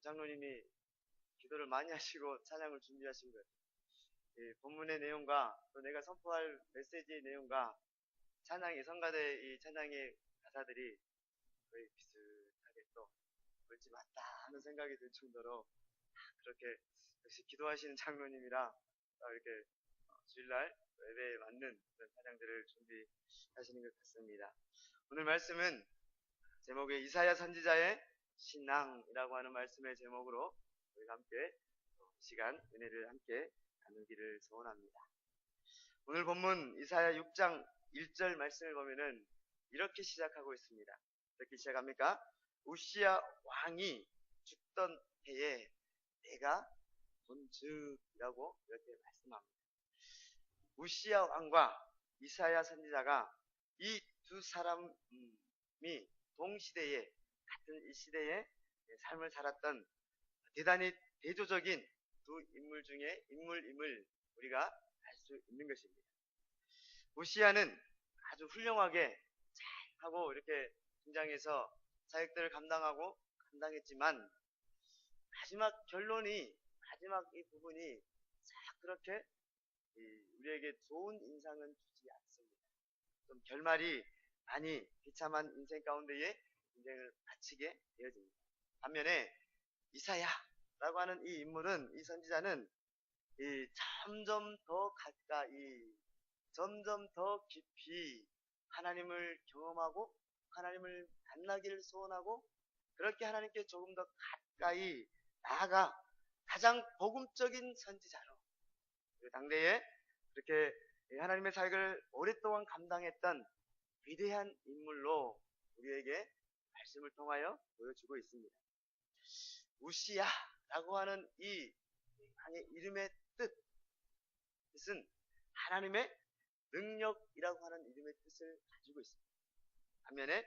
장로님이 기도를 많이 하시고 찬양을 준비하신 것. 이 본문의 내용과 또 내가 선포할 메시지의 내용과 찬양의 성가대 이 찬양의 가사들이 거의 비슷하게 또 옳지 맞다 하는 생각이 들 정도로 그렇게 역시 기도하시는 장로님이라 이렇게 주일날 예배에 맞는 그런 찬양들을 준비하시는 것 같습니다. 오늘 말씀은 제목의 이사야 선지자의 신앙이라고 하는 말씀의 제목으로 우리가 함께 시간 은혜를 함께 나누기를 소원합니다. 오늘 본문 이사야 6장 1절 말씀을 보면은 이렇게 시작하고 있습니다. 이렇게 시작합니까? 우시야 왕이 죽던 해에 내가 본즉이라고 이렇게 말씀합니다. 우시야 왕과 이사야 선지자가 이 두 사람이 동시대에 같은 이 시대에 삶을 살았던 대단히 대조적인 두 인물 중에 인물임을 우리가 알 수 있는 것입니다. 우시야는 아주 훌륭하게 잘하고 이렇게 등장해서 사역들을 감당했지만 마지막 결론이 마지막 이 부분이 싹 그렇게 우리에게 좋은 인상은 주지 않습니다. 좀 결말이 많이 비참한 인생 가운데에 인생을 바치게 되어집니다. 반면에 이사야라고 하는 이 인물은 이 선지자는 점점 더 가까이 점점 더 깊이 하나님을 경험하고 하나님을 만나기를 소원하고 그렇게 하나님께 조금 더 가까이 나아가 가장 복음적인 선지자로 당대에 그렇게 하나님의 사역을 오랫동안 감당했던 위대한 인물로 우리에게 말씀을 통하여 보여주고 있습니다. 우시야라고 하는 이 왕의 이름의 뜻은 하나님의 능력이라고 하는 이름의 뜻을 가지고 있습니다. 반면에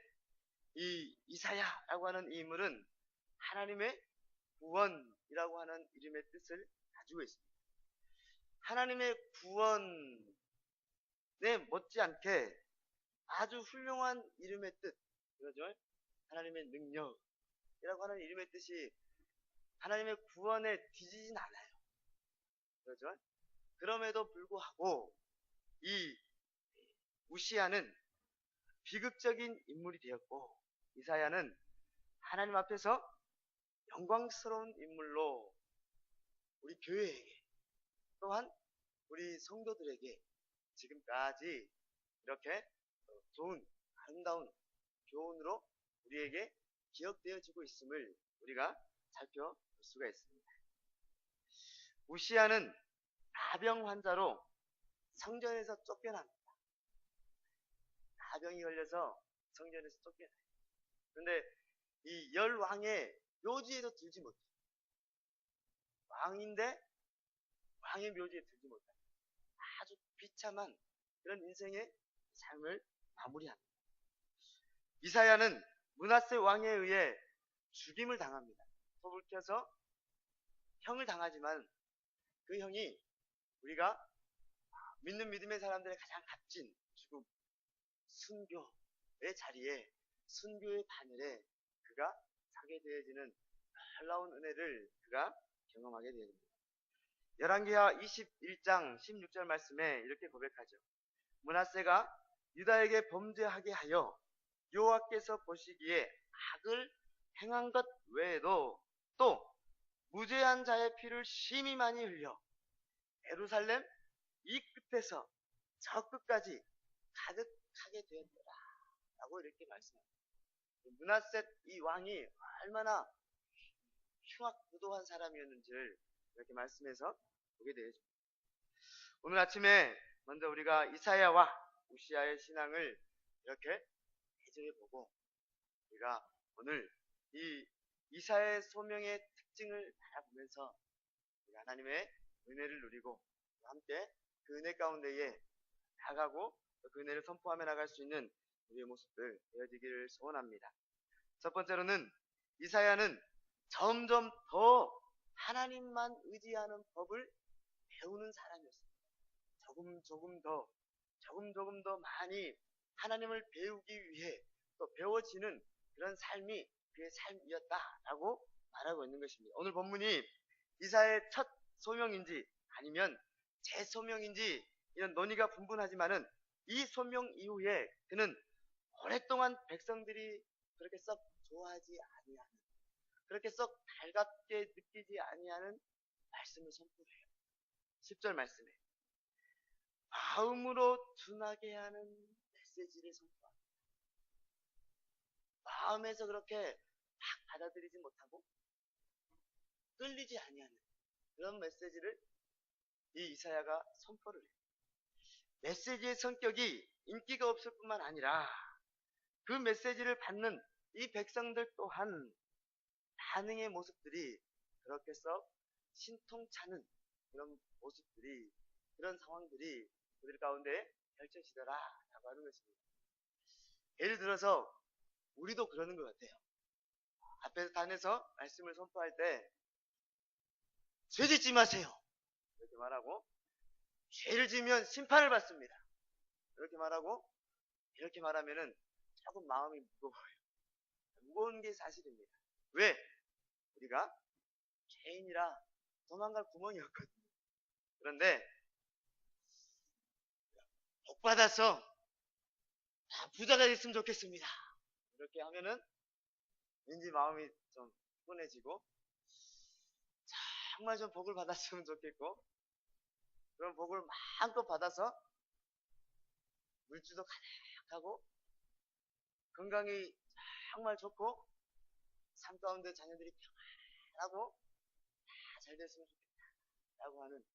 이 이사야라고 하는 이 인물은 하나님의 구원이라고 하는 이름의 뜻을 가지고 있습니다. 하나님의 구원에 못지않게 아주 훌륭한 이름의 뜻, 그러죠? 하나님의 능력이라고 하는 이름의 뜻이 하나님의 구원에 뒤지진 않아요. 그러죠? 그럼에도 불구하고 이 우시야는 비극적인 인물이 되었고 이사야는 하나님 앞에서 영광스러운 인물로 우리 교회에게 또한 우리 성도들에게 지금까지 이렇게 좋은 아름다운 교훈으로 우리에게 기억되어지고 있음을 우리가 살펴볼 수가 있습니다. 우시야는 나병 환자로 성전에서 쫓겨납니다. 나병이 걸려서 성전에서 쫓겨나요. 그런데 이 열왕의 묘지에도 들지 못해요. 왕인데 왕의 묘지에 들지 못해요. 아주 비참한 그런 인생의 삶을 마무리합니다. 이사야는 므낫세 왕에 의해 죽임을 당합니다. 톱을 켜서 형을 당하지만 그 형이 우리가 믿는 믿음의 사람들의 가장 값진 죽음, 순교의 자리에 순교의 바늘에 그가 서게 되어지는 놀라운 은혜를 그가 경험하게 되어집니다. 열왕기하 21장 16절 말씀에 이렇게 고백하죠. 므낫세가 유다에게 범죄하게 하여 여호와께서 보시기에 악을 행한 것 외에도 또 무죄한 자의 피를 심히 많이 흘려 예루살렘 이 끝에서 저 끝까지 가득하게 되었더라 라고 이렇게 말씀합니다. 므낫세 이 왕이 얼마나 흉악무도한 사람이었는지를 이렇게 말씀해서 보게 되어집니다. 오늘 아침에 먼저 우리가 이사야와 우시야의 신앙을 이렇게 대조해보고 우리가 오늘 이 이사야의 소명의 특징을 바라보면서 하나님의 은혜를 누리고 함께 그 은혜 가운데에 나가고 그 은혜를 선포하며 나갈 수 있는 우리의 모습들 되어지기를 소원합니다. 첫 번째로는 이사야는 점점 더 하나님만 의지하는 법을 배우는 사람이었습니다. 조금 더 많이 하나님을 배우기 위해 또 배워지는 그런 삶이 그의 삶이었다라고 말하고 있는 것입니다. 오늘 본문이 이사야의 첫 소명인지 아니면 재소명인지 이런 논의가 분분하지만은 이 소명 이후에 그는 오랫동안 백성들이 그렇게 썩 좋아하지 아니하는, 그렇게 썩 달갑게 느끼지 아니하는 말씀을 선포해요. 10절 말씀에 마음으로 둔하게 하는 메시지를 선포합니다. 마음에서 그렇게 막 받아들이지 못하고 끌리지 아니하는 그런 메시지를 이 이사야가 선포를 해요. 메시지의 성격이 인기가 없을 뿐만 아니라 그 메시지를 받는 이 백성들 또한 반응의 모습들이 그렇게 썩 신통찮은 그런 모습들이, 그런 상황들이 그들 가운데 펼쳐지더라 라고 하는 것입니다. 예를 들어서 우리도 그러는 것 같아요. 앞에서 단에서 말씀을 선포할 때 죄 짓지 마세요 이렇게 말하고, 죄를 지으면 심판을 받습니다 이렇게 말하고, 이렇게 말하면은 조금 마음이 무거워요. 무거운 게 사실입니다. 왜? 우리가 죄인이라 도망갈 구멍이었거든요. 그런데 복 받아서 부자가 됐으면 좋겠습니다 이렇게 하면은 왠지 마음이 좀 푸근해지고 정말 좀 복을 받았으면 좋겠고, 그런 복을 마음껏 받아서 물주도 가득하고 건강이 정말 좋고 삶 가운데 자녀들이 평안하고 다 잘 됐으면 좋겠다라고 하는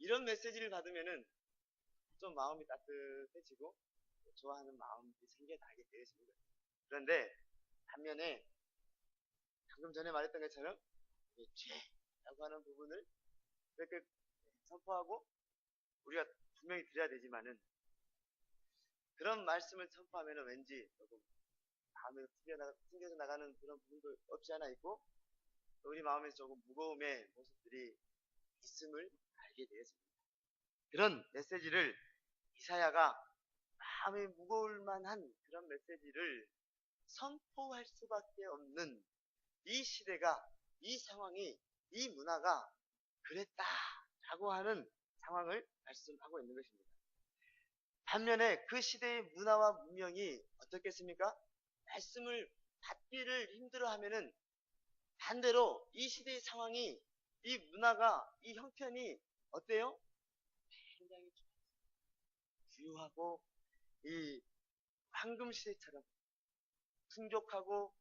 이런 메시지를 받으면은 좀 마음이 따뜻해지고 좋아하는 마음이 생겨나게 되어집니다. 그런데 반면에 방금 전에 말했던 것처럼 죄라고 하는 부분을 그렇게 선포하고 우리가 분명히 드려야 되지만은, 그런 말씀을 선포하면은 왠지 조금 마음에서 튕겨져 나가는 그런 부분도 없지 않아 있고, 우리 마음에서 조금 무거움의 모습들이 있음을 알게 되었습니다. 그런 메시지를 이사야가 마음이 무거울 만한 그런 메시지를 선포할 수밖에 없는 이 시대가, 이 상황이, 이 문화가 그랬다라고 하는 상황을 말씀하고 있는 것입니다. 반면에 그 시대의 문화와 문명이 어떻겠습니까? 말씀을 받기를 힘들어하면은 반대로 이 시대의 상황이, 이 문화가, 이 형편이 어때요? 굉장히 부유하고 이 황금 시대처럼 풍족하고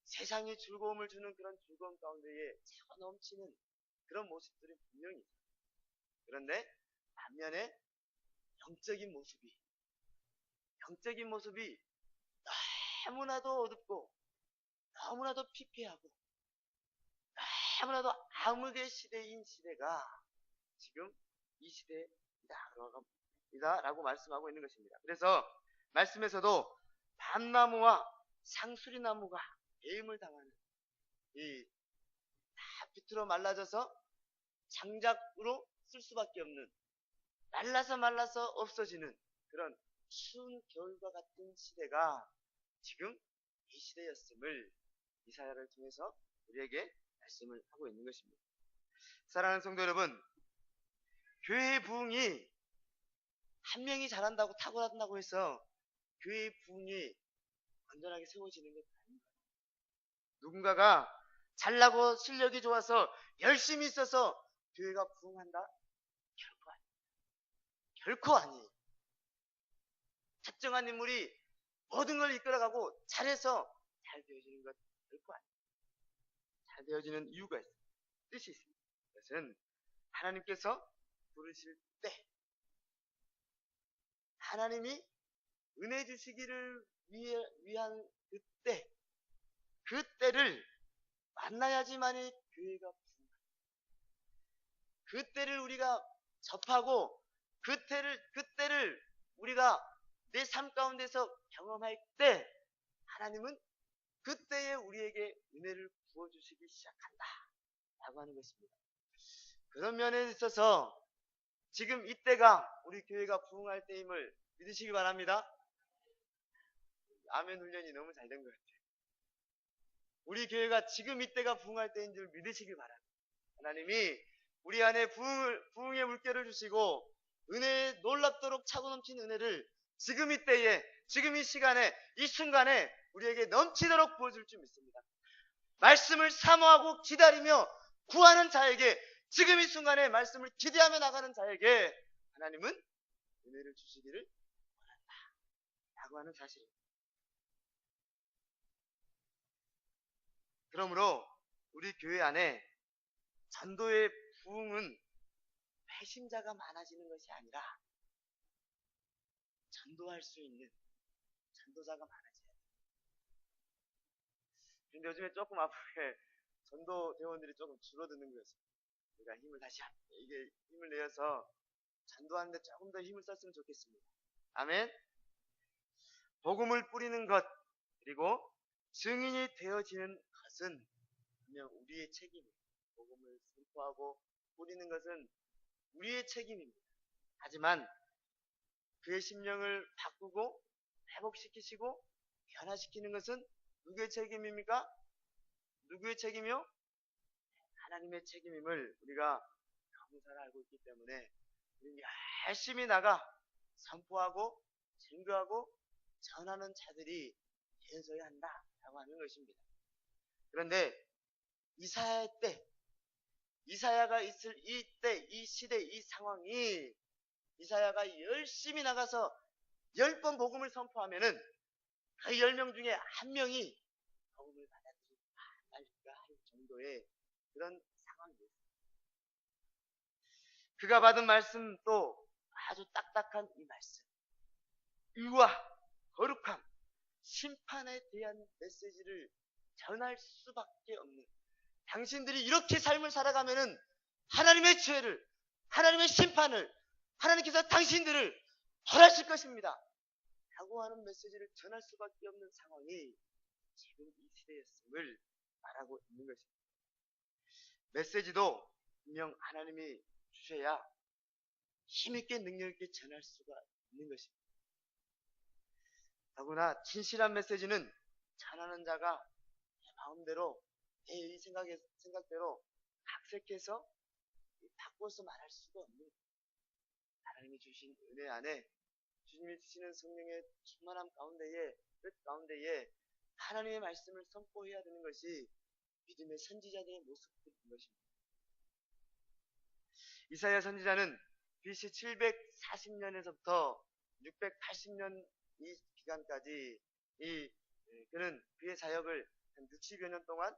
세상에 즐거움을 주는 그런 즐거움 가운데에 차고 넘치는 그런 모습들이 분명히 있어요. 그런데 반면에 영적인 모습이 너무나도 어둡고 너무나도 피폐하고 너무나도 암흑의 시대인 시대가 지금 이 시대이다 라고 말씀하고 있는 것입니다. 그래서 말씀에서도 밤나무와 상수리나무가 배임을 당하는, 이 다 비틀어 말라져서 장작으로 쓸 수밖에 없는, 말라서 없어지는 그런 추운 겨울과 같은 시대가 지금 이 시대였음을 이사야를 통해서 우리에게 말씀을 하고 있는 것입니다. 사랑하는 성도 여러분, 교회의 부흥이 한 명이 잘한다고 탁월한다고 해서 교회의 부흥이 완전하게 세워지는 것 아닙니다. 누군가가 잘나고 실력이 좋아서 열심히 있어서 교회가 부흥한다? 결코 아니에요. 특정한 인물이 모든 걸 이끌어가고 잘해서 잘 되어지는 것 결코 아니에요. 잘 되어지는 이유가 있습니다. 뜻이 있습니다. 그것은 하나님께서 부르실 때, 하나님이 은혜 주시기를 위한 그때를 만나야지만이 교회가 부흥합니다. 그때를 우리가 접하고 그때를 우리가 내 삶 가운데서 경험할 때 하나님은 그때에 우리에게 은혜를 부어주시기 시작한다 라고 하는 것입니다. 그런 면에 있어서 지금 이때가 우리 교회가 부흥할 때임을 믿으시기 바랍니다. 아멘 훈련이 너무 잘 된 것 같아요. 우리 교회가 지금 이때가 부흥할 때인 줄 믿으시길 바랍니다. 하나님이 우리 안에 부흥의 물결을 주시고 은혜에 놀랍도록 차고 넘치는 은혜를 지금 이때에, 지금 이 시간에, 이 순간에 우리에게 넘치도록 부어줄 줄 믿습니다. 말씀을 사모하고 기다리며 구하는 자에게, 지금 이 순간에 말씀을 기대하며 나가는 자에게 하나님은 은혜를 주시기를 원한다 라고 하는 사실입니다. 그러므로 우리 교회 안에 전도의 부흥은 회심자가 많아지는 것이 아니라 전도할 수 있는 전도자가 많아져야 돼요. 근데 요즘에 조금 앞으로 전도 대원들이 조금 줄어드는 것 같습니다. 우리가 힘을 내어서 전도하는데 조금 더 힘을 썼으면 좋겠습니다. 아멘. 복음을 뿌리는 것, 그리고 증인이 되어지는 것은 분명 우리의 책임입니다. 복음을 선포하고 뿌리는 것은 우리의 책임입니다. 하지만 그의 심령을 바꾸고 회복시키시고 변화시키는 것은 누구의 책임입니까? 누구의 책임이요? 하나님의 책임임을 우리가 너무 잘 알고 있기 때문에 우리는 열심히 나가 선포하고 증거하고 전하는 자들이 되어져야 한다라고 하는 것입니다. 그런데 이사야의 때, 이사야가 있을 이 때, 이 시대, 이 상황이 이사야가 열심히 나가서 10번 복음을 선포하면은 그 10명 중에 한 명이 복음을 받아들이지 않을까 할 정도의 그런 상황이었습니다. 그가 받은 말씀도 아주 딱딱한 이 말씀. 의와 거룩함, 심판에 대한 메시지를 전할 수밖에 없는, 당신들이 이렇게 삶을 살아가면은 하나님의 죄를, 하나님의 심판을, 하나님께서 당신들을 벌하실 것입니다 라고 하는 메시지를 전할 수밖에 없는 상황이 지금 이 시대였음을 말하고 있는 것입니다. 메시지도 분명 하나님이 주셔야 힘있게 능력있게 전할 수가 있는 것입니다. 더구나 진실한 메시지는 전하는 자가 내 마음대로, 내 생각대로 각색해서 바꿔서 말할 수가 없는, 하나님이 주신 은혜 안에 주님이 주시는 성령의 충만함 가운데에, 뜻 가운데에 하나님의 말씀을 선포해야 되는 것이 믿음의 선지자들의 모습인 것입니다. 이사야 선지자는 BC 740년에서부터 680년 이 기간까지 그는 그의 사역을 한 60여 년 동안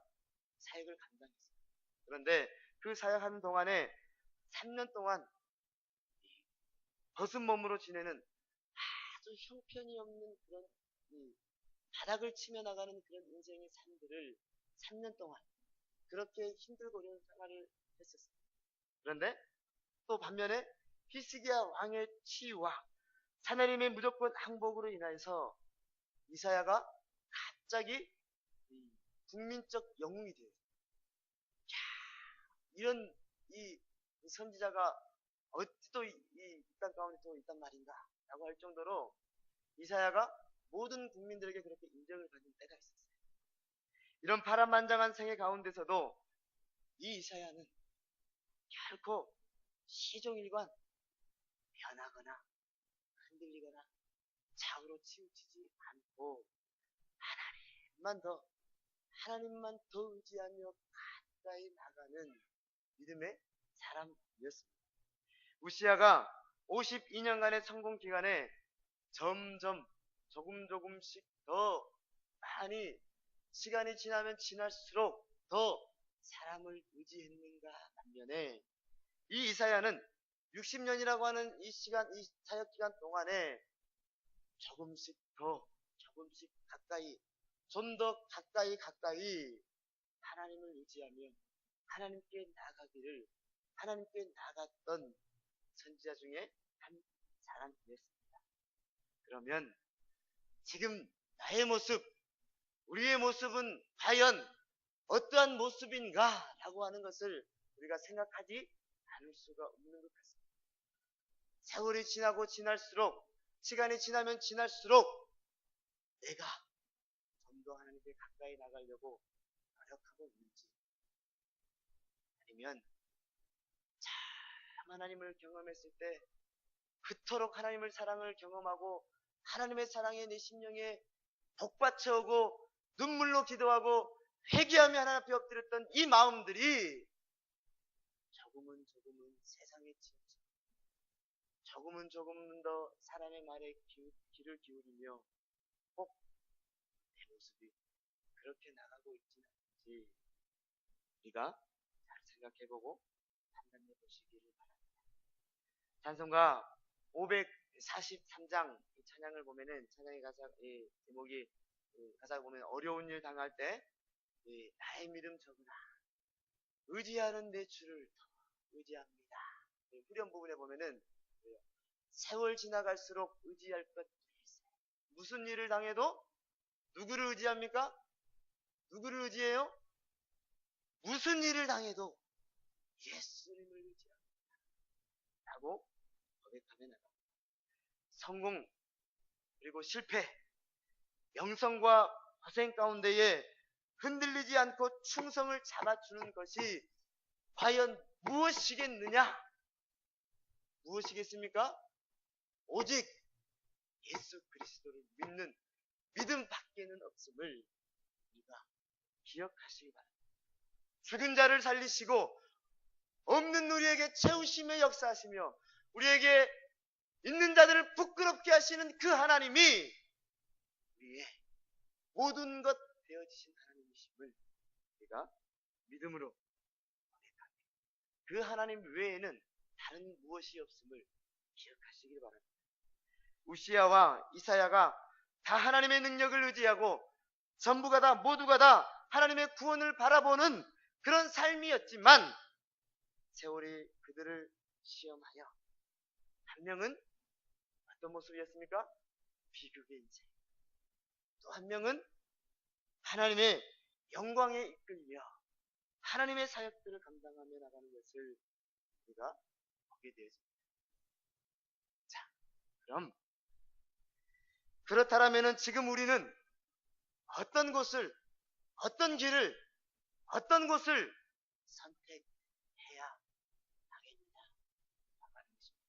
사역을 감당했습니다. 그런데 그 사역하는 동안에 3년 동안 벗은 몸으로 지내는 아주 형편이 없는 그런 바닥을 치며 나가는 그런 인생의 삶들을 3년 동안 그렇게 힘들고 어려운 생활을 했었습니다. 그런데 또 반면에 히스기야 왕의 치유와 하나님의 무조건 항복으로 인해서 이사야가 갑자기 국민적 영웅이 되었습니다. 이런 이 선지자가 어찌 또 이 땅 가운데 또 있단 말인가 라고 할 정도로 이사야가 모든 국민들에게 그렇게 인정을 받는 때가 있었어요. 이런 파란만장한 생애 가운데서도 이 이사야는 결코 시종일관 변하거나 흔들리거나 좌우로 치우치지 않고 하나님만 더 의지하며 가까이 나가는 믿음의 사람이었습니다. 우시야가 52년간의 성공 기간에 점점 조금씩 더 많이 시간이 지나면 지날수록 더 사람을 의지했는가 반면에 이 이사야는 60년이라고 하는 이 사역 기간 동안에 조금씩 가까이, 좀 더 가까이 하나님을 의지하며 하나님께 나갔던 선지자 중에 한 사람이었습니다. 그러면 지금 나의 모습, 우리의 모습은 과연 어떠한 모습인가 라고 하는 것을 우리가 생각하지 않을 수가 없는 것 같습니다. 세월이 지나고 지날수록, 시간이 지나면 지날수록 내가 좀 더 하나님께 가까이 나가려고 노력하고 있는지, 아니면 참 하나님을 경험했을 때 그토록 하나님의 사랑을 경험하고 하나님의 사랑에 내 심령에 복받쳐오고 눈물로 기도하고 회개하며 하나님 앞에 엎드렸던 이 마음들이 조금은 세상에 치여서 조금은 더 사람의 말에 귀를 기울이며 꼭 내 모습이 그렇게 나가고 있지는 않은지 우리가 잘 생각해보고 판단해 보시기를 바랍니다. 찬송가 543장 찬양을 보면은 찬양의 가사 제목이 가사 보면 어려운 일 당할 때 나의 믿음 적으나 의지하는 내 주를 더 의지합니다. 후렴 부분에 보면은 세월 지나갈수록 의지할 것들이 있어요. 무슨 일을 당해도 누구를 의지합니까? 누구를 의지해요? 무슨 일을 당해도 예수님을 의지합니다. 라고 고백하며 나갑니다. 성공 그리고 실패, 명성과 고생 가운데에 흔들리지 않고 충성을 잡아주는 것이 과연 무엇이겠느냐? 무엇이겠습니까? 오직 예수 그리스도를 믿는 믿음 밖에는 없음을 우리가 기억하시기 바랍니다. 죽은 자를 살리시고 없는 우리에게 채우심의 역사하시며 우리에게 있는 자들을 부끄럽게 하시는 그 하나님이 우리의 모든 것 되어지신 하나님이심을 우리가 믿음으로 고백합니다. 그 하나님 외에는 다른 무엇이 없음을 기억하시길 바랍니다. 우시야와 이사야가 다 하나님의 능력을 의지하고 전부가 다 모두가 다 하나님의 구원을 바라보는 그런 삶이었지만 세월이 그들을 시험하여 한 명은 어떤 모습이었습니까? 비극의 인생. 또 한 명은 하나님의 영광에 이끌며 하나님의 사역들을 감당하며 나가는 것을 우리가 보게 되었습니다. 자, 그럼 그렇다면 지금 우리는 어떤 곳을, 어떤 길을, 어떤 곳을 선택해야 하겠느냐 하는 것입니다.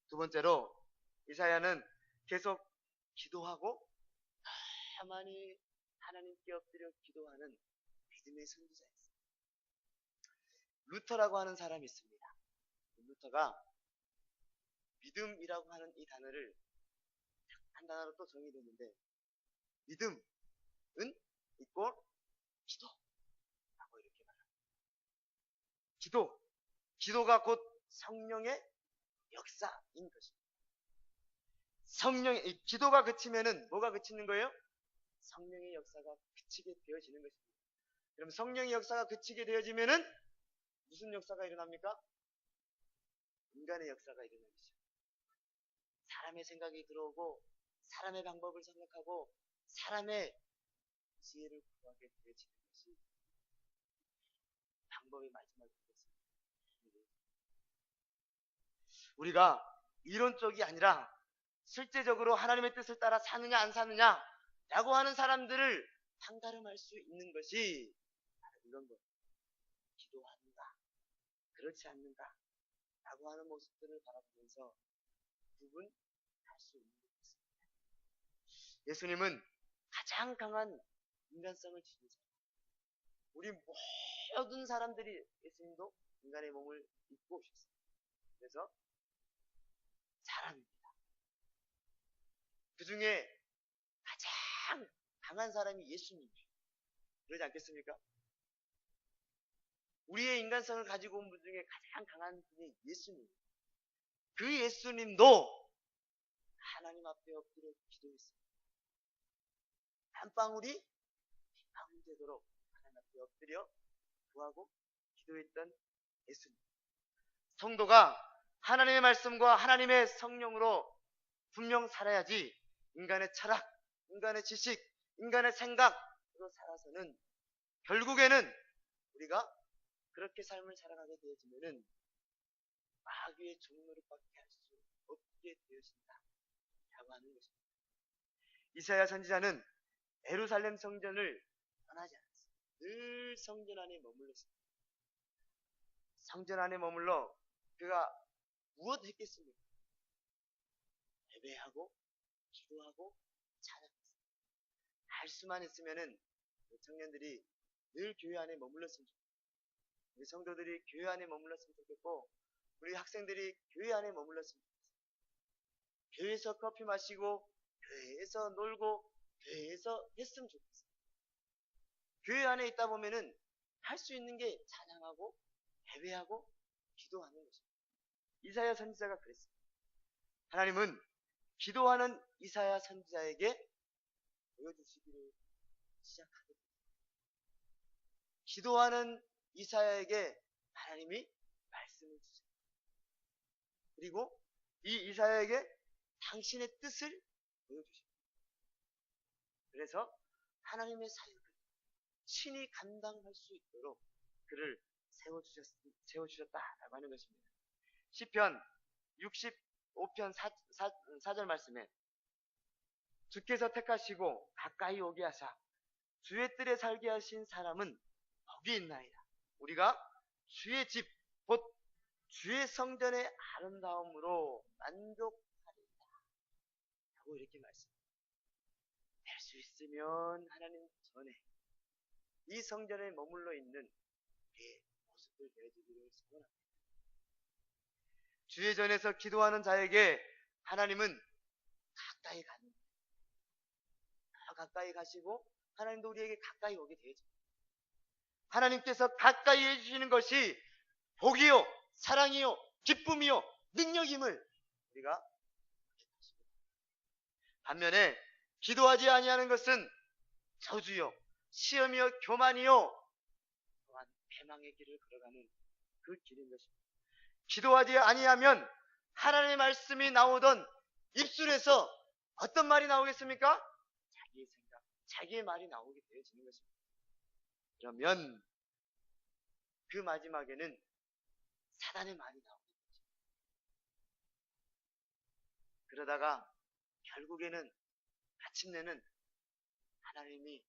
두 번째로 이사야는 계속 기도하고 가만히 하나님께 엎드려 기도하는 믿음의 선지자였습니다. 루터라고 하는 사람이 있습니다. 루터가 믿음이라고 하는 이 단어를 한 단어로 또 정의했는데 믿음은 있고 기도라고 이렇게 말합니다. 기도가 곧 성령의 역사인 것입니다. 성령의 기도가 그치면은 뭐가 그치는 거예요? 성령의 역사가 그치게 되어지는 것입니다. 그럼 성령의 역사가 그치게 되어지면은 무슨 역사가 일어납니까? 인간의 역사가 일어나죠. 사람의 생각이 들어오고 사람의 방법을 생각하고 사람의 지혜를 구하게 되어지는 것이 방법의 마지막이 되겠습니다. 우리가 이론적이 아니라 실제적으로 하나님의 뜻을 따라 사느냐 안 사느냐 라고 하는 사람들을 판가름할 수 있는 것이 바로 이런 것. 기도하는가 그렇지 않는가 라고 하는 모습들을 바라보면서 구분할 수 있는 것 같습니다. 예수님은 가장 강한 인간성을 지닌 사람. 우리 모든 사람들이 예수님도 인간의 몸을 입고 오셨습니다. 그래서 사람입니다. 그 중에 가장 강한 사람이 예수님이에요. 그러지 않겠습니까? 우리의 인간성을 가지고 온 분 중에 가장 강한 분이 예수님. 그 예수님도 하나님 앞에 엎드려 기도했습니다. 한 방울이 빗방울 되도록 하나님 앞에 엎드려 구하고 기도했던 예수님. 성도가 하나님의 말씀과 하나님의 성령으로 분명 살아야지 인간의 철학, 인간의 지식, 인간의 생각으로 살아서는 결국에는 우리가 그렇게 삶을 살아가게 되어지면은 마귀의 종노릇밖에 할 수 없게 되어진다 라고 하는 것입니다. 이사야 선지자는 예루살렘 성전을 떠나지 않았습니다. 늘 성전 안에 머물렀습니다. 성전 안에 머물러 그가 무엇 했겠습니까? 예배하고 기도하고 찬양했습니다. 할 수만 있으면은 청년들이 늘 교회 안에 머물렀으면 좋겠고, 우리 성도들이 교회 안에 머물렀으면 좋겠고, 우리 학생들이 교회 안에 머물렀으면 좋겠어요. 교회에서 커피 마시고, 교회에서 놀고, 교회에서 했으면 좋겠어요. 교회 안에 있다 보면은 할 수 있는 게 찬양하고, 예배하고, 기도하는 것입니다. 이사야 선지자가 그랬습니다. 하나님은 기도하는 이사야 선지자에게 보여주시기를 시작하게 됩니다. 기도하는 이사야에게 하나님이 말씀을 주십니다. 그리고 이 이사야에게 당신의 뜻을 보여주십니다. 그래서 하나님의 사역을 친히 감당할 수 있도록 그를 세워주셨다라고 하는 것입니다. 시편 65편 4절 말씀에 주께서 택하시고 가까이 오게 하사 주의 뜰에 살게 하신 사람은 복이 있나이다. 우리가 주의 집, 곧 주의 성전의 아름다움으로 만족하리이다. 라고 이렇게 말씀합니다. 될 수 있으면 하나님 전에 이 성전에 머물러 있는 우리의 모습을 내주기를 소원합니다. 주의 전에서 기도하는 자에게 하나님은 가까이 가는 거예요. 가까이 가시고 하나님도 우리에게 가까이 오게 되죠. 하나님께서 가까이 해주시는 것이 복이요, 사랑이요, 기쁨이요, 능력임을 우리가 반면에 기도하지 아니하는 것은 저주요, 시험이요, 교만이요, 또한 패망의 길을 걸어가는 그 길인 것입니다. 기도하지 아니하면 하나님의 말씀이 나오던 입술에서 어떤 말이 나오겠습니까? 자기의 생각, 자기의 말이 나오게 되어지는 것입니다. 그러면 그 마지막에는 사단의 말이 나오게 되죠. 그러다가 결국에는 마침내는 하나님이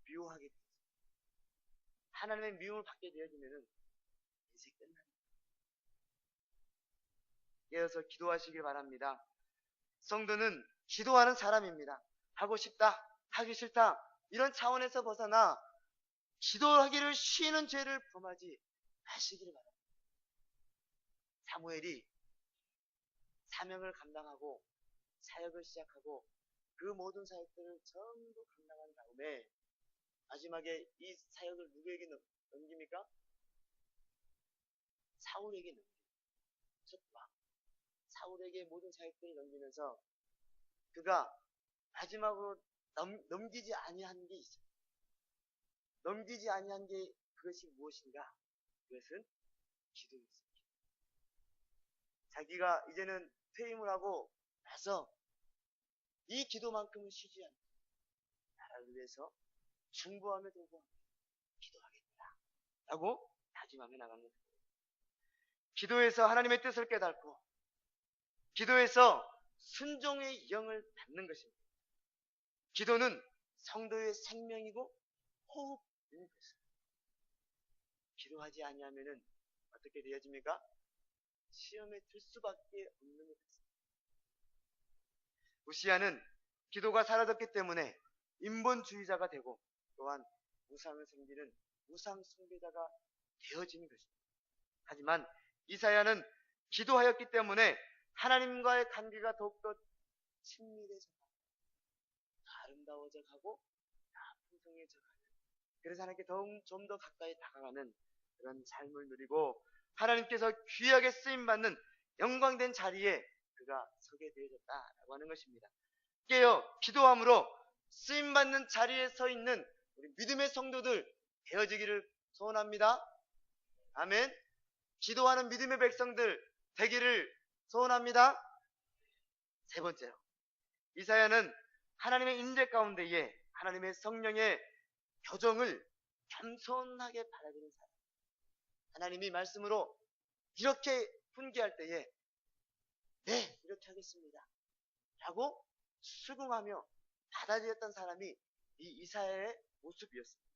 미워하게 되죠. 하나님의 미움을 받게 되어지면은 인생 끝납니다. 깨어서 기도하시길 바랍니다. 성도는 기도하는 사람입니다. 하고 싶다, 하기 싫다 이런 차원에서 벗어나 기도하기를 쉬는 죄를 범하지 마시기를 바랍니다. 사무엘이 사명을 감당하고 사역을 시작하고 그 모든 사역들을 전부 감당한 다음에 마지막에 이 사역을 누구에게 넘깁니까? 사울에게 넘깁니다. 첫 왕 사울에게 모든 사역들을 넘기면서 그가 마지막으로 넘기지 아니한 게 있어요. 넘기지 아니한 게 그것이 무엇인가? 그것은 기도였습니다. 자기가 이제는 퇴임을 하고 나서 이 기도만큼은 쉬지 않고 나라를 위해서 중보하며 도구하며 기도하겠다 라고 다짐하며 나가는 거예요. 기도에서 하나님의 뜻을 깨닫고 기도에서 순종의 영을 받는 것입니다. 기도는 성도의 생명이고 호흡인 것입니다. 기도하지 아니하면은 어떻게 되어집니까? 시험에 들 수밖에 없는 것입니다. 우시야는 기도가 사라졌기 때문에 인본주의자가 되고 또한 우상을 섬기는 우상 숭배자가 되어진 것입니다. 하지만 이사야는 기도하였기 때문에 하나님과의 관계가 더욱더 친밀해져 가고 아름다워져 가고 풍성해져 가는, 그래서 하나님께 좀 더 가까이 다가가는 그런 삶을 누리고 하나님께서 귀하게 쓰임받는 영광된 자리에 그가 서게 되어졌다라고 하는 것입니다. 깨어 기도함으로 쓰임받는 자리에 서 있는 우리 믿음의 성도들 되어지기를 소원합니다. 아멘. 기도하는 믿음의 백성들 되기를 소원합니다. 세 번째로, 이사야는 하나님의 인재 가운데에 하나님의 성령의 교정을 겸손하게 받아들인 사람. 하나님이 말씀으로 이렇게 훈계할 때에 네, 이렇게 하겠습니다 라고 수긍하며 받아들였던 사람이 이 이사야의 모습이었습니다.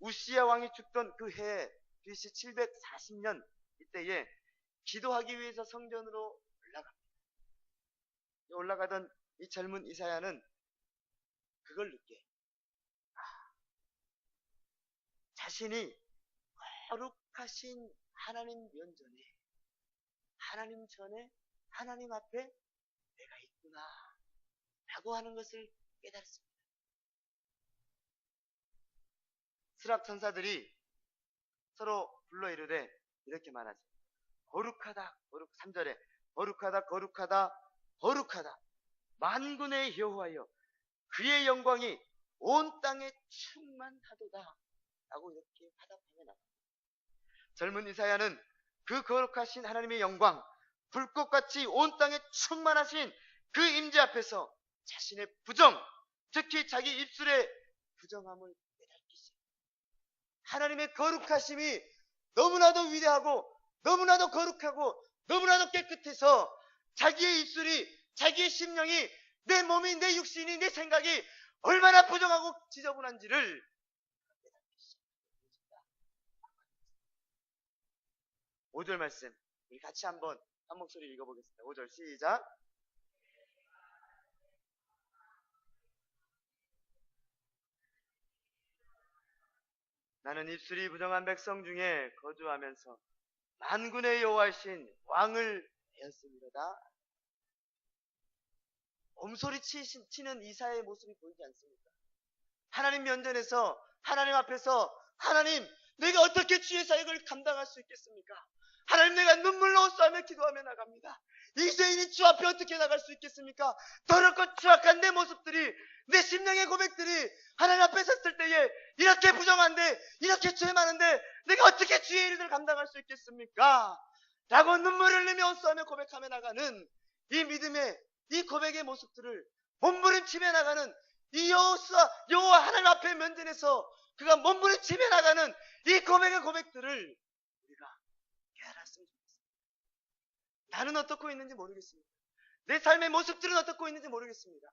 우시야 왕이 죽던 그 해에 BC 740년 이때에 기도하기 위해서 성전으로 올라가던 이 젊은 이사야는 그걸 느껴요. 자신이 거룩하신 하나님 면전에, 하나님 전에, 하나님 앞에 내가 있구나 라고 하는 것을 깨달았습니다. 스랍 천사들이 서로 불러 이르되 이렇게 말하죠. 거룩하다, 3절에 거룩하다, 거룩하다, 거룩하다 만군의 여호와여 그의 영광이 온 땅에 충만하도다 라고 이렇게 화답하며 나갑니다. 젊은 이사야는 그 거룩하신 하나님의 영광, 불꽃같이 온 땅에 충만하신 그 임재 앞에서 자신의 부정, 특히 자기 입술의 부정함을 깨닫기 시작합니다. 하나님의 거룩하심이 너무나도 위대하고 너무나도 거룩하고 너무나도 깨끗해서 자기의 입술이, 자기의 심령이, 내 몸이, 내 육신이, 내 생각이 얼마나 부정하고 지저분한지를 5절 말씀 우리 같이 한번 한 목소리 읽어보겠습니다. 5절 시작. 나는 입술이 부정한 백성 중에 거주하면서 만군의 여호와이신 왕을 배웠습니다. 엄소리 치는 이사야의 모습이 보이지 않습니까? 하나님 면전에서 하나님 앞에서 하나님 내가 어떻게 주의 사역을 감당할 수 있겠습니까? 하나님 내가 눈물로 호소하며 기도하며 나갑니다. 이 죄인이 주 앞에 어떻게 나갈 수 있겠습니까? 더럽고 추악한 내 모습들이, 내 심령의 고백들이 하나님 앞에 섰을 때에 이렇게 부정한데, 이렇게 죄 많은데 내가 어떻게 주의 일을 감당할 수 있겠습니까? 라고 눈물을 흘리며 호소하며 고백하며 나가는 이 믿음의, 이 고백의 모습들을 몸부림치며 나가는 이 여호와 하나님 앞에 면전에서 그가 몸부림치며 나가는 이 고백의 고백들을 우리가 깨달았으면 좋겠습니다. 나는 어떻고 있는지 모르겠습니다. 내 삶의 모습들은 어떻고 있는지 모르겠습니다.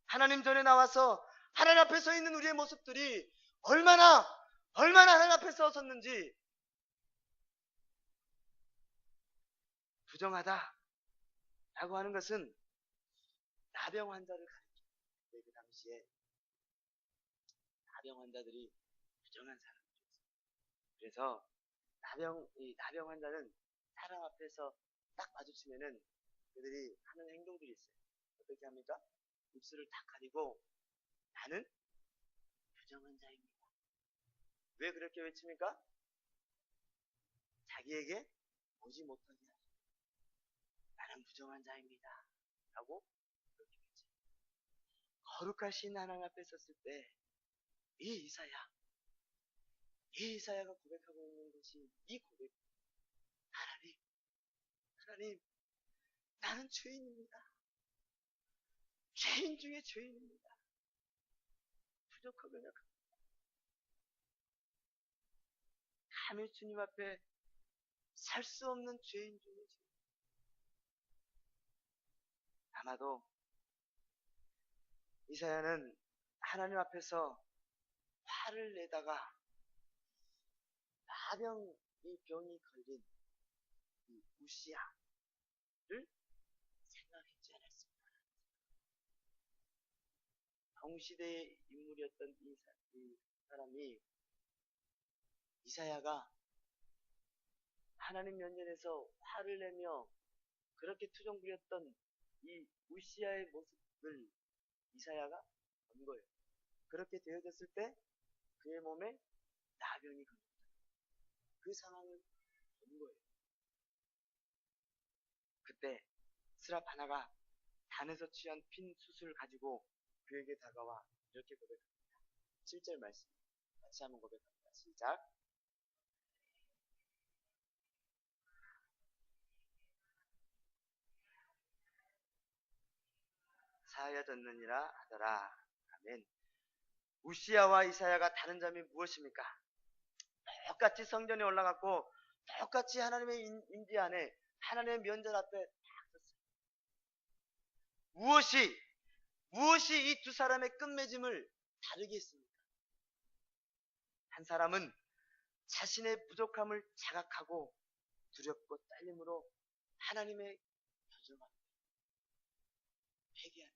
하나님 전에 나와서 하나님 앞에 서 있는 우리의 모습들이 얼마나 하나님 앞에 섰는지 부정하다 라고 하는 것은 나병 환자를 가리킵니다. 그 당시에 나병 환자들이 부정한 사람들이었어요. 그래서 나병 환자는 사람 앞에서 딱 마주치면은 그들이 하는 행동들이 있어요. 어떻게 합니까? 입술을 딱 가리고 나는 부정한 자입니다. 왜 그렇게 외칩니까? 자기에게 오지 못하게 하죠. 나는 부정한 자입니다. 라고 그렇게 외쳐요. 거룩하신 하나님 앞에 섰을 때 이 이사야가 고백하고 있는 것이 이 고백. 하나님, 나는 죄인입니다. 죄인 중에 죄인입니다. 부족하고 연약합니다. 감히 주님 앞에 살 수 없는 죄인 중에 죄인. 아마도 이사야는 하나님 앞에서 화를 내다가 이 병이 걸린 이 우시야를 생각했지 않았습니다. 동시대의 인물이었던 이 사람이 이사야가 하나님 면전에서 화를 내며 그렇게 투정 부렸던 이 우시야의 모습을 이사야가 본 거예요. 그렇게 되어졌을 때 그의 몸에 나병이 걸렸다. 그 상황을 본 거예요. 그때 스랍 하나가 단에서 취한 핀 숯을 가지고 그에게 다가와 이렇게 고백합니다. 7절 말씀 같이 한번 고백합니다. 시작. 사하여졌느니라 하더라. 아멘. 우시야와 이사야가 다른 점이 무엇입니까? 똑같이 성전에 올라갔고 똑같이 하나님의 임재 안에 하나님의 면전 앞에 딱 섰어요. 무엇이 이 두 사람의 끝맺음을 다르게 했습니까? 한 사람은 자신의 부족함을 자각하고 두렵고 떨림으로 하나님의 교정을 회개하는.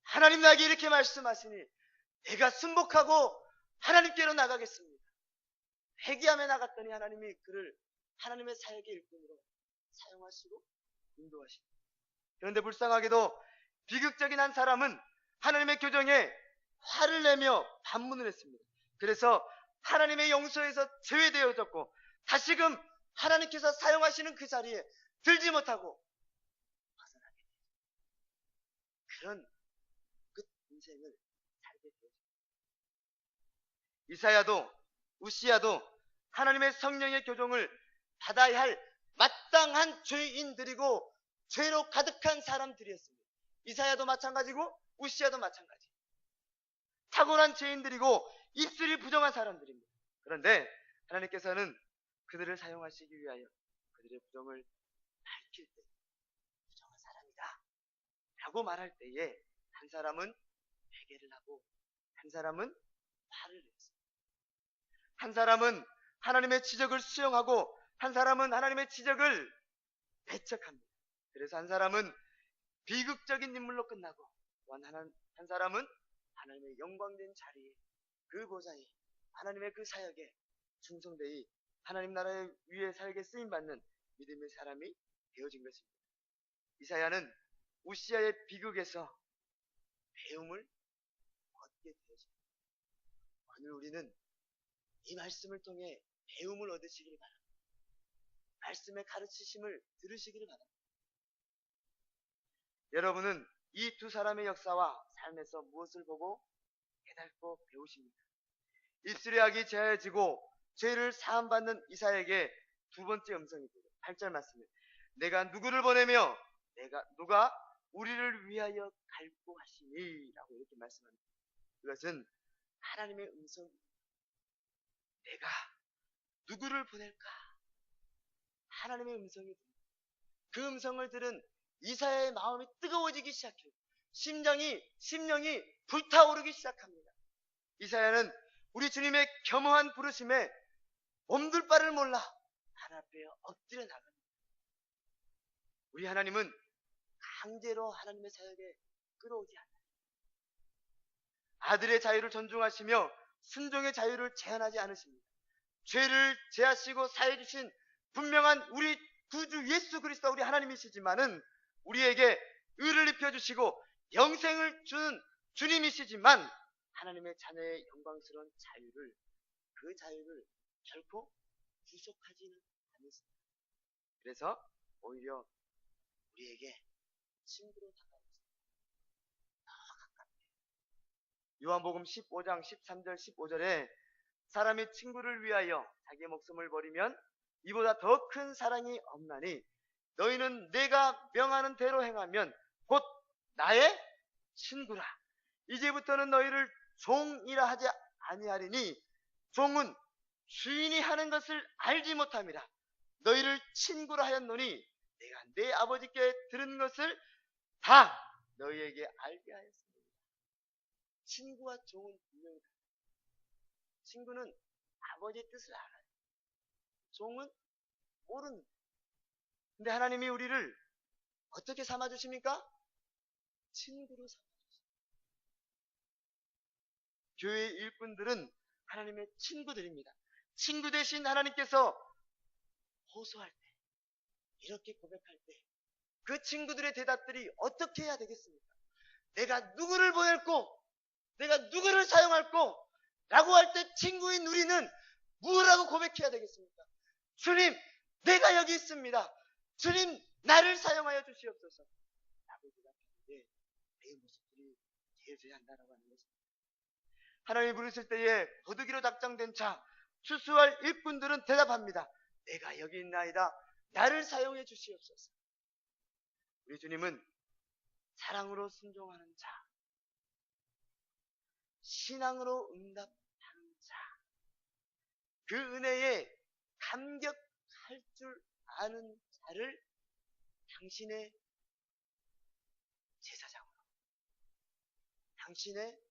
하나님 나에게 이렇게 말씀하시니 내가 순복하고 하나님께로 나가겠습니다. 회개하며 나갔더니 하나님이 그를 하나님의 사역의 일꾼으로 사용하시고 인도하십니다. 그런데 불쌍하게도 비극적인 한 사람은 하나님의 교정에 화를 내며 반문을 했습니다. 그래서 하나님의 용서에서 제외되어졌고 다시금 하나님께서 사용하시는 그 자리에 들지 못하고 벗어나게 됩니다. 그런 끝 인생을 살게 되었습니다. 이사야도 우시야도 하나님의 성령의 교정을 받아야 할 마땅한 죄인들이고 죄로 가득한 사람들이었습니다. 이사야도 마찬가지고 우시야도 마찬가지. 타고난 죄인들이고 입술이 부정한 사람들입니다. 그런데 하나님께서는 그들을 사용하시기 위하여 그들의 부정을 밝힐 때 부정한 사람이다 라고 말할 때에 한 사람은 회개를 하고 한 사람은 화를 냈습니다. 한 사람은 하나님의 지적을 수용하고 한 사람은 하나님의 지적을 배척합니다. 그래서 한 사람은 비극적인 인물로 끝나고 한 사람은 하나님의 영광된 자리에 그 보좌에 하나님의 그 사역에 충성되이 하나님 나라의 위에 살게 쓰임받는 믿음의 사람이 되어진 것입니다. 이사야는 우시야의 비극에서 배움을 얻게 되었습니다. 오늘 우리는 이 말씀을 통해 배움을 얻으시기를 바랍니다. 말씀의 가르치심을 들으시기를 바랍니다. 여러분은 이 두 사람의 역사와 삶에서 무엇을 보고 깨닫고 배우십니까? 입술의 악이 제하여지고 죄를 사함받는 이사야에게 두 번째 음성이 들려요. 8절 말씀에 내가 누구를 보내며 누가 우리를 위하여 갈고 하시니 라고 이렇게 말씀합니다. 이것은 하나님의 음성입니다. 내가 누구를 보낼까? 하나님의 음성이 듭니다. 그 음성을 들은 이사야의 마음이 뜨거워지기 시작해요. 심령이 불타오르기 시작합니다. 이사야는 우리 주님의 겸허한 부르심에 몸둘 바를 몰라 하나님 앞에 엎드려 나갑니다. 우리 하나님은 강제로 하나님의 사역에 끌어오지 않아요. 아들의 자유를 존중하시며 순종의 자유를 제한하지 않으십니다. 죄를 제하시고 사해 주신 분명한 우리 구주 예수 그리스도 우리 하나님이시지만은 우리에게 의를 입혀주시고 영생을 주는 주님이시지만 하나님의 자녀의 영광스러운 자유를 그 자유를 결코 구속하지는 않으십니다. 그래서 오히려 우리에게 친구로 다가오십니다. 더 가깝게. 요한복음 15장 13절 15절에 사람이 친구를 위하여 자기의 목숨을 버리면 이보다 더 큰 사랑이 없나니 너희는 내가 명하는 대로 행하면 곧 나의 친구라. 이제부터는 너희를 종이라 하지 아니하리니 종은 주인이 하는 것을 알지 못함이라. 너희를 친구라 하였노니 내가 내 아버지께 들은 것을 다 너희에게 알게 하였습니다. 친구와 종은 분명히 달라요. 친구는 아버지의 뜻을 알아요. 종은 모르는. 근데 하나님이 우리를 어떻게 삼아주십니까? 친구로 삼아주십니다. 교회의 일꾼들은 하나님의 친구들입니다. 친구 대신 하나님께서 호소할 때, 이렇게 고백할 때 그 친구들의 대답들이 어떻게 해야 되겠습니까? 내가 누구를 보낼고 내가 누구를 사용할고 라고 할 때 친구인 우리는 무엇라고 고백해야 되겠습니까? 주님, 내가 여기 있습니다. 주님, 나를 사용하여 주시옵소서 라고 대답하는데 내 모습들이 되어져야 한다라고 하는 것입니다. 하나님이 부르실 때에 거두기로 작정된 자 추수할 일꾼들은 대답합니다. 내가 여기 있나이다. 나를 사용해 주시옵소서. 우리 주님은 사랑으로 순종하는 자, 신앙으로 응답하는 자, 그 은혜에 감격할 줄 아는 자를 당신의 제사장으로, 당신의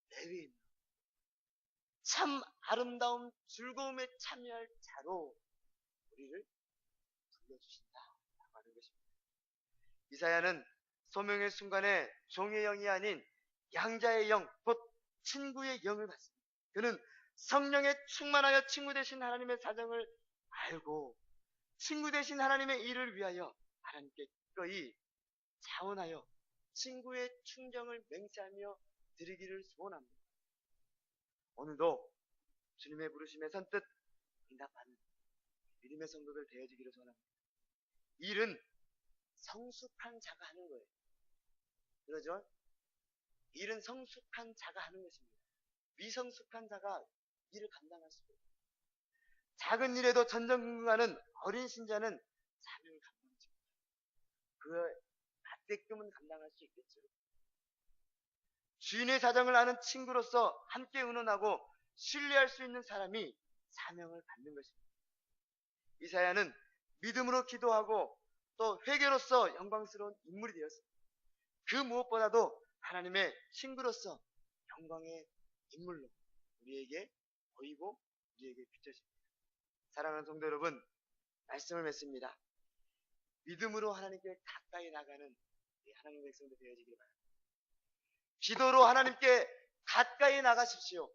레위인으로, 참 아름다움, 즐거움에 참여할 자로 우리를 불러주신다라고 하는 것입니다. 이사야는 소명의 순간에 종의 영이 아닌 양자의 영, 곧 친구의 영을 받습니다. 그는 성령에 충만하여 친구 되신 하나님의 사정을 알고 친구 되신 하나님의 일을 위하여 하나님께 기꺼이 자원하여 친구의 충정을 맹세하며 드리기를 소원합니다. 오늘도 주님의 부르심에 선뜻 응답하는 믿음의 성도들 되어지기를 소원합니다. 일은 성숙한 자가 하는 거예요. 그러죠? 일은 성숙한 자가 하는 것입니다. 미성숙한 자가 일을 감당할 수가 없어요. 작은 일에도 전전긍긍하는 어린 신자는 사명을 감당하지 못해요. 그에 맞게끔은 감당할 수 있겠죠. 주인의 사정을 아는 친구로서 함께 의논하고 신뢰할 수 있는 사람이 사명을 받는 것입니다. 이사야는 믿음으로 기도하고 또 회개로서 영광스러운 인물이 되었습니다. 그 무엇보다도 하나님의 친구로서 영광의 인물로 우리에게 보이고 우리에게 비춰집니다. 사랑하는 성도 여러분, 말씀을 맺습니다. 믿음으로 하나님께 가까이 나가는 하나님의 백성들 되어지길 바랍니다. 기도로 하나님께 가까이 나가십시오.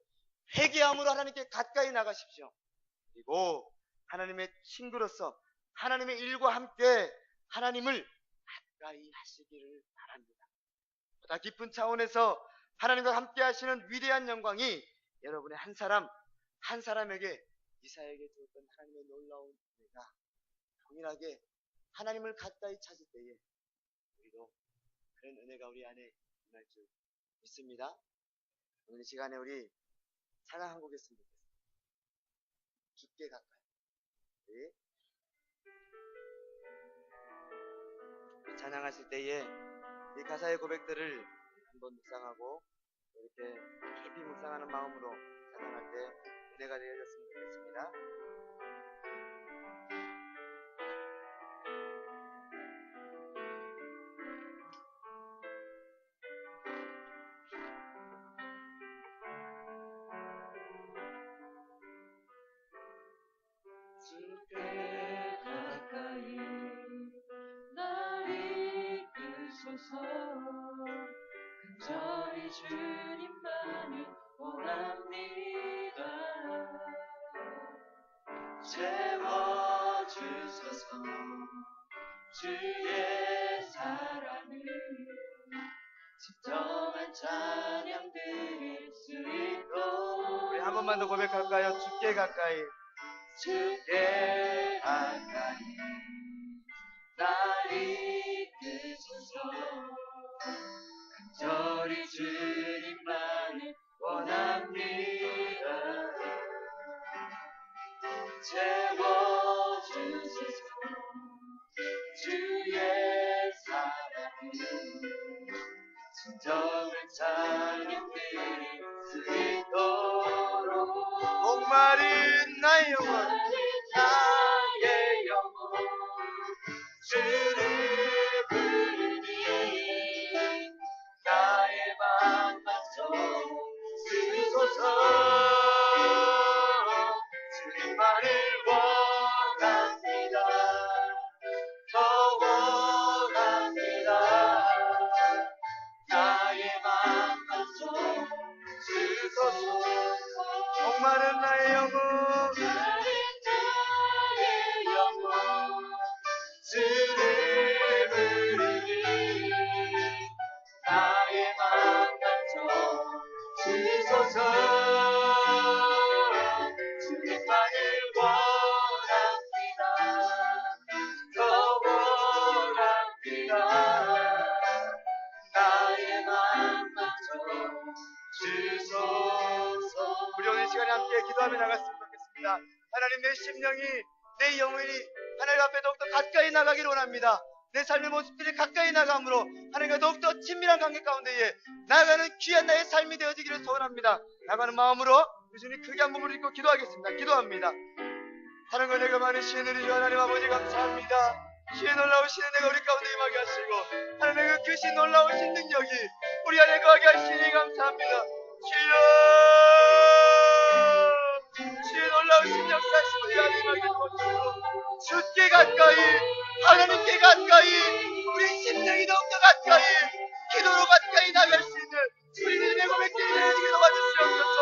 회개함으로 하나님께 가까이 나가십시오. 그리고 하나님의 친구로서 하나님의 일과 함께 하나님을 가까이 하시기를 바랍니다. 보다 깊은 차원에서 하나님과 함께 하시는 위대한 영광이 여러분의 한 사람 한 사람에게 이사야에게 주었던 하나님의 놀라운 은혜가 동일하게 하나님을 가까이 찾을 때에 우리도 그런 은혜가 우리 안에 임할 줄 믿습니다. 오늘 이 시간에 우리 찬양 한 곡 했으면 좋겠습니다. 깊게 가까이. 네. 찬양하실 때에 이 가사의 고백들을 한번 묵상하고 이렇게 깊이 묵상하는 마음으로 찬양할 때 은혜가 되어졌으면 좋겠습니다. 주께 가까이 날 이끄소서. 간절히 주님만을 원합니다. 채워주소서. 주의 사랑을 진정한 찬양 드릴 수 있도록. 우리 한 번만 더 고백할까요? 주께 가까이. 주께 가까이 날 이끄소서. 간절히 주님만을 원합니다. 채워주소서. 주의 사랑을 진정한 찬양 드릴 수 있도록. 목마른 나의 영혼, 나의 영혼 주를 부르니 나의 맘마저 쓰소서. 주님만을 원합니다. 더 원합니다. 나의 맘마저 쓰소서. 목마른 나의 영혼, 나의 영혼 주를 부르니 나의 맘마저 주소서. 주님만을 원합니다. 더 원합니다. 나의 맘마저 주소서. 우리 오늘 이 시간에 함께 기도하며 나갔으면 좋겠습니다. 하나님, 내 심령이, 내 영혼이 하나님 앞에 더욱더 가까이 나가기를 원합니다. 내 삶의 모습들이 가까이 나감으로 하나님과 더욱더 친밀한 관계 가운데에 나아가는 귀한 나의 삶이 되어지기를 소원합니다. 나가는 마음으로 유준히 크게 한 몸을 입고 기도하겠습니다. 기도합니다. 사랑과 내가 많으신 은혜주 하나님 아버지 감사합니다. 주의 놀라우신 은혜가 우리 가운데 임하게 하시고 하나님의 그 크신 놀라우신 능력이 우리 안에 거하게 하시니 감사합니다. 주여, 주께 가까이, 하나님께 가까이, 우리 심령이 더욱더 가까이, 기도로 가까이 나갈 수 있는 우리 믿음의 고백들이 되어지게 도와주시옵소서.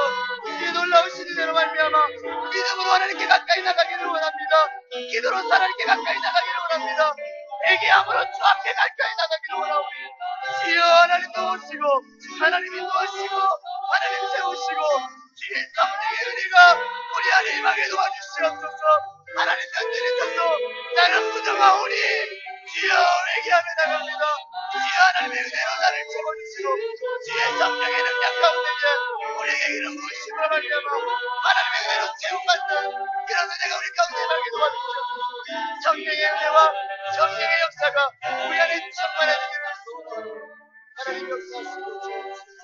이 놀라운 시대로 말미암아 믿음으로 하나님께 가까이 나가기를 원합니다. 기도로 하나님께 가까이 나가기를 원합니다. 회개함으로 주 앞에 가까이 나가기를 원하오니 주여 하나님 도우시고 하나님이 도우시고 하나님 세우시고 주의 성령의 은혜가 우리 안에 임하게 도와주시옵소서. 하나님 면전에서도 나는 무덤하오니 주여 회개하며 나갑니다. 주여 하나님의 은혜로 나를 채워주시고 주의 성령의 능력 가운데 우리에게 이런 부으심을 말미암아 하나님의 은혜로 채움받는 그런 은혜가 우리 가운데 임하게 도와주시옵소서. 성령의 은혜와 성령의 역사가 우리 안에 충만해지기를 소원합니다. 하나님 역사하시고 주옵소서.